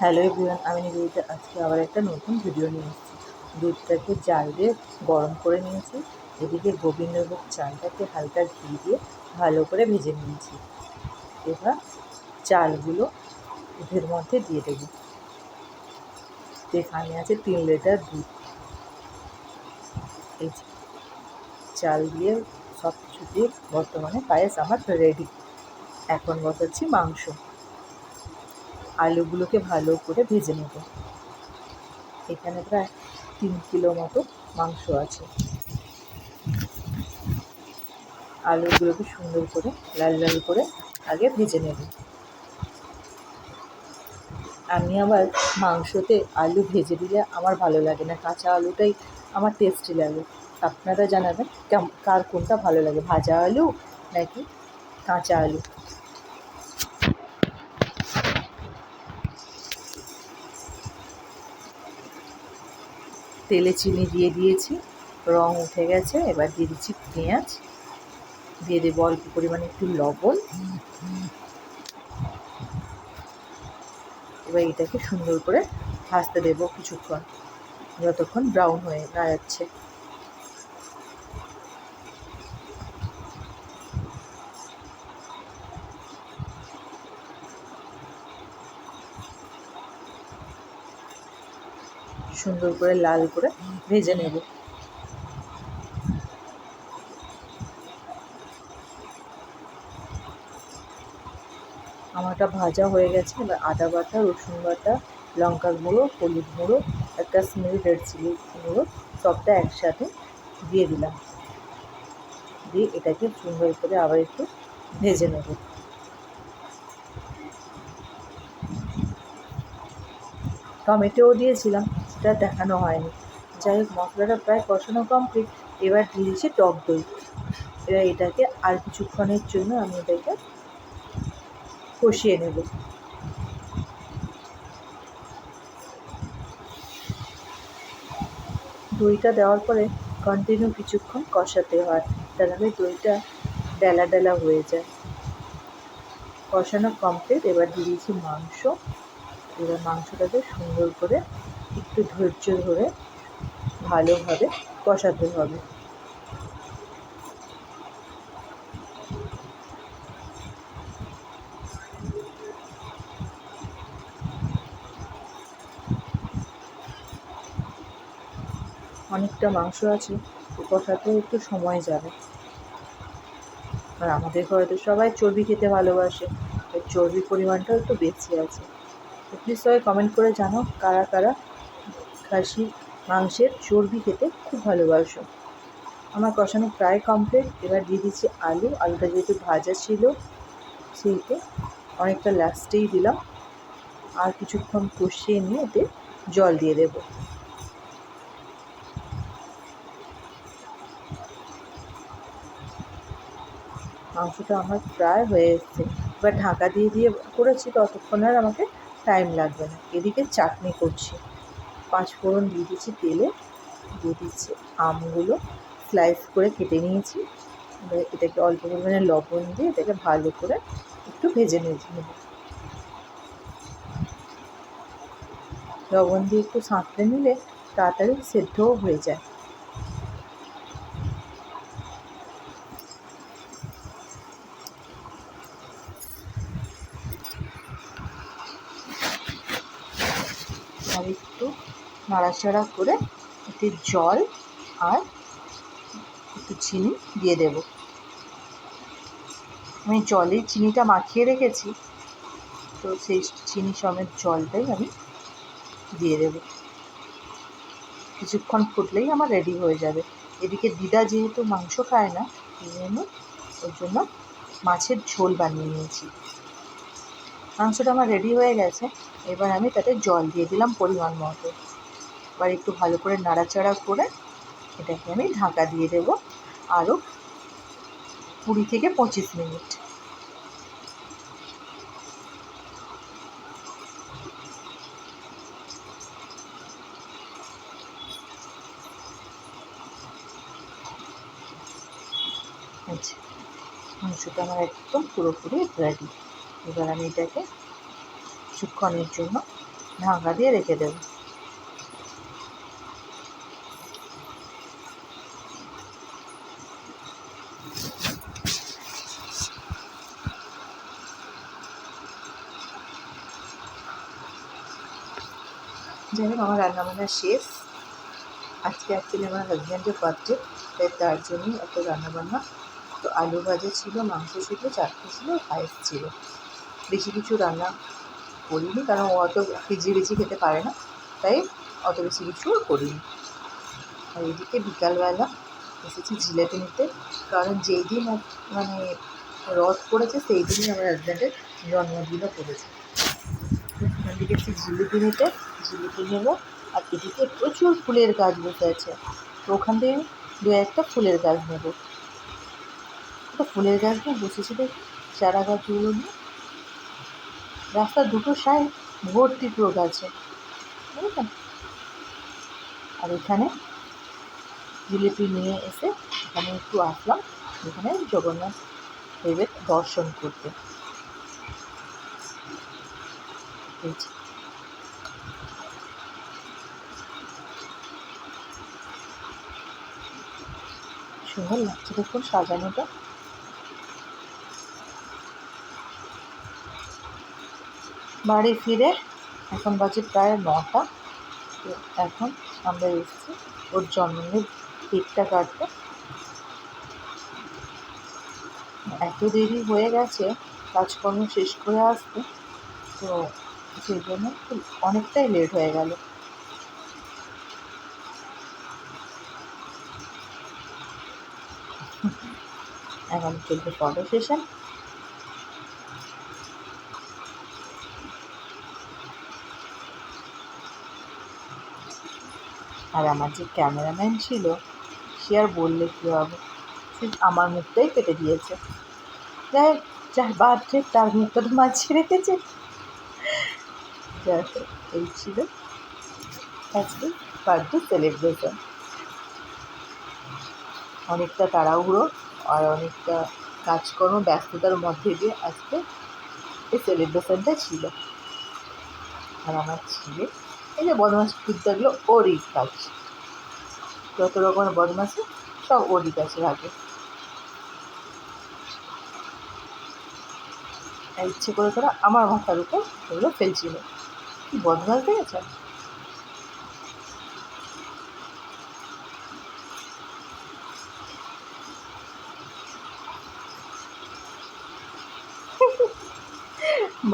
Hello everyone, আমি নিবেদিতা। আজকে আবার একটা নতুন ভিডিও নিয়ে এসেছি। দুধটাকে জাল দিয়ে গরম করে নিয়েছি। এদিকে গোবিন্দভোগ চালটাকে হালকা ঘি দিয়ে ভালো করে ভেজে নিয়েছি। এবার চালগুলো দুধের মধ্যে দিয়ে দেবো। এখানে আছে 3 লিটার দুধ। এই চাল দিয়ে সব কিছু দিয়ে বর্তমানে পায়েস আমার রেডি। এখন বসাচ্ছি মাংস। আলুগুলোকে ভালো করে ভেজে নেব। এখানে প্রায় 3 কিলো মতো মাংস আছে। আলুগুলোকে সুন্দর করে লাল লাল করে আগে ভেজে নেব। আমি আবার মাংসতে আলু ভেজে দিলে আমার ভালো লাগে না, কাঁচা আলুটাই আমার টেস্টি লাগে। আপনারা জানাবেন কার কোনটা ভালো লাগে, ভাজা আলু নাকি কাঁচা আলু। তেলে চিনি দিয়ে দিয়েছি, রং উঠে গেছে। এবার দিয়ে দিচ্ছি পেঁয়াজ, দিয়ে দেবো অল্প পরিমাণে একটু লবণ। এবার এটাকে সুন্দর করে ভাজতে দেবো কিছুক্ষণ, যতক্ষণ ব্রাউন হয়ে না যাচ্ছে। সুন্দর করে লাল করে ভেজে নেব। আমারটা ভাজা হয়ে গেছে। এবার আদা বাটা, রসুন বাটা, লঙ্কার গুঁড়ো, হলুদ গুঁড়ো, কাশ্মীরি রেড চিলি গুঁড়ো সবটা একসাথে দিয়ে দিলাম। দিয়ে এটাকে সুন্দর করে আবার একটু ভেজে নেব। টমেটোও দিয়েছিলাম, সেটা দেখানো হয়নি। যাই হোক, মশলাটা প্রায় কষানো কমপ্লিট। এবার দিয়ে দিচ্ছি টক দই। এবার এটাকে আর কিছুক্ষণের জন্য আমি এটাকে কষিয়ে নেব। দইটা দেওয়ার পরে কন্টিনিউ কিছুক্ষণ কষাতে হয়, তাহলে দইটা ডেলা ডেলা হয়ে যায়। কষানো কমপ্লিট। এবার দিয়ে দিয়েছি মাংস। এবার মাংসটাকে সুন্দর করে একটু ধৈর্য ধরে ভালোভাবে কষাতে হবে। অনেকটা মাংস আছে, কষাতে একটু সময় যাবে। আর আমাদের ঘরে তো সবাই চর্বি খেতে ভালোবাসে, চর্বির পরিমাণটাও একটু বেশি আছে। তো প্লিজ সবাই কমেন্ট করে জানো কারা কারা খাসির মাংসের চর্বি খেতে খুব ভালোবাসো। আমার কষানো প্রায় কমপ্লিট। এবার দিয়ে দিচ্ছি আলু। আলুটা যেহেতু ভাজা ছিল সেইতে অনেকটা লাস্টেই দিলাম। আর কিছুক্ষণ কষিয়ে নিয়ে এতে জল দিয়ে দেব। মাংসটা আমার প্রায় হয়ে এসছে। এবার ঢাকা দিয়ে দিয়ে করেছি, ততক্ষণ আর আমাকে টাইম লাগবে না। এদিকে চাটনি করছি। 5 ফোড়ন দিয়ে দিচ্ছি তেলে, দিয়ে দিচ্ছি আমগুলো স্লাইস করে কেটে নিয়েছি। এবার এটাকে অল্প পরিমাণে লবণ দিয়ে এটাকে ভালো করে একটু ভেজে নেব। লবণ দিয়ে একটু সাঁতলে নিলে তাড়াতাড়ি সেদ্ধও হয়ে যায়। আর একটু নাড়াচাড়া করে এতে জল আর একটু চিনি দিয়ে দেব। আমি জলে চিনিটা মাখিয়ে রেখেছি, তো সেই চিনি সমেত জলটাই আমি দিয়ে দেব। কিছুক্ষণ ফুটলেই আমার রেডি হয়ে যাবে। এদিকে দিদা যেহেতু মাংস খায় না, ওর জন্য মাছের ঝোল বানিয়ে নিয়েছি। মাংসটা আমার রেডি হয়ে গেছে। এবার আমি তাতে জল দিয়ে দিলাম পরিমাণ মতো। এবার একটু ভালো করে নাড়াচাড়া করে এটাকে আমি ঢাকা দিয়ে দেব আরও 20 থেকে 25 মিনিট। আচ্ছা, মাংসটা আমার একদম পুরোপুরি রেডি। এবার আমি এটাকে কিছুক্ষণের জন্য ঢাকা দিয়ে রেখে দেবো। যাই হোক, আমার রান্নাবান্না শেষ। আজকে অ্যাকচুয়ালি আমার হাজব্যান্ডের বার্থডে, তাই তার জন্যই এত রান্নাবান্না। তো আলু ভাজা ছিল, মাংস ছিল, চাটনি ছিল, পায়েস ছিল। বেশি কিছু রান্না করিনি, কারণ ও অত বেশি খেতে পারে না, তাই অত বেশি কিছু করিনি। আর এদিকে বিকালবেলা এসেছি জিলেপি নিতে, কারণ যেই দিন মানে রথ পড়েছে সেই দিনই আমার হাজব্যান্ডের জন্মদিনও পড়েছে। ওখান থেকে একটু জিলিপি নিতে, জিলিপি নেবো। আর এদিকে প্রচুর ফুলের গাছ বসে আছে, তো ওখান থেকে দু একটা ফুলের গাছ নেবো। তো ফুলের গাছ নিয়ে বসেছি দেখি, চারা গাছগুলো নিয়ে রাস্তার দুটো সাইড ভর্তি পুরো গাছে, বুঝলেন। আর এখানে জিলিপি নিয়ে এসে এখানে একটু আসলাম, এখানে জগন্নাথ দেবের দর্শন করতে। সুন্দর লাগছে দেখুন সাজানোটা। বাড়ি ফিরে এখন বাজে প্রায় 9টা। তো এখন আমরা এসেছি ওর জন্মদিনের কেকটা কাটতে। এত দেরি হয়ে গেছে কাজকর্ম শেষ করে আসতে, তো সেই জন্য অনেকটাই লেট হয়ে গেল। এখন চলছে ফটো সেশন। আর আমার যে ক্যামেরাম্যান ছিল সে আর বললে কী হবে, সে আমার মুখটাই কেটে দিয়েছে। যাই হোক, যার বার্থডে তার মুখটা তো মাঝিয়ে রেখেছে। যাই হোক, এই ছিল আজকে বার্থডে সেলিব্রেশন। অনেকটা তাড়াহুড়ো আর অনেকটা কাজকর্ম ব্যস্ততার মধ্যে দিয়ে আজকে এই সেলিব্রেশনটা ছিল। আর আমার ছেলে এই যে বদমাশি বিদ্যাগুলো ওরই কাজ, যত রকমের বদমাশি সব ওরই কাছে রাখে। ইচ্ছে করে তারা আমার মাথার উপর ওগুলো ফেলছিল। কি বদমাশ দেখেছে।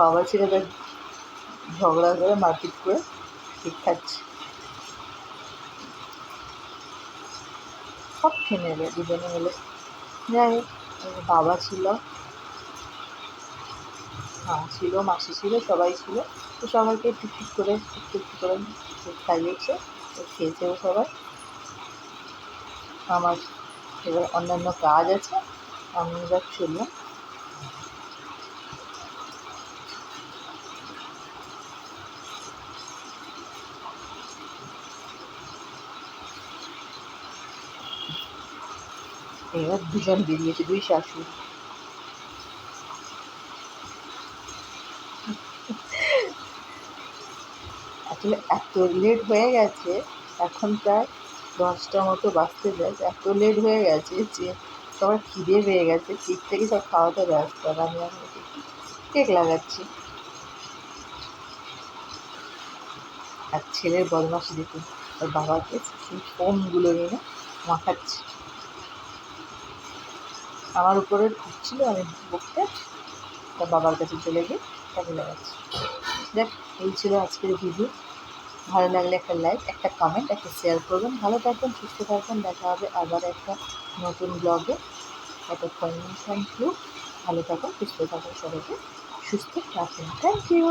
বাবা ছেলে তার ঝগড়া করে মারপিট করে ঠিক খাচ্ছে, সব খেয়ে নেবে দুজনে মিলে। যাই হোক, বাবা ছিল, মা ছিল, মাসি ছিল, সবাই ছিল। তো সবাইকে একটু ঠিক করে একটু একটু করে খাইয়েছে, তো খেয়েছেও সবাই। আমার এবার অন্যান্য কাজ আছে, আমি এবার চললাম। এবার দুজন বেরিয়েছে, দুই শাশুড়ি। আসলে এত লেট হয়ে গেছে, এখন প্রায় 10টা মতো বাজতে যায়। এত লেট হয়ে গেছে যে সবার খিদে পেয়ে গেছে, কেক থেকে সব খাওয়াতে ব্যস্ত। আর আমি এখন কেক লাগাচ্ছি। আর ছেলের বদমাশি দেখুন, ওর বাবাকে সেই ফোনগুলো এনে মাখাচ্ছে। আমার উপরে ঠুকছিল, আমি বকতে তার বাবার কাছে চলে গিয়ে কাজে লাগাচ্ছি। দেখ, এই ছিল আজকের ভিডিও। ভালো লাগলে একটা লাইক, একটা কমেন্ট, একটা শেয়ার করবেন। ভালো থাকবেন, সুস্থ থাকবেন। দেখা হবে আবার একটা নতুন ব্লগে। ততক্ষণ থ্যাংক ইউ। ভালো থাকুন, সুস্থ থাকুন, সবাইকে সুস্থ রাখুন। Thank you.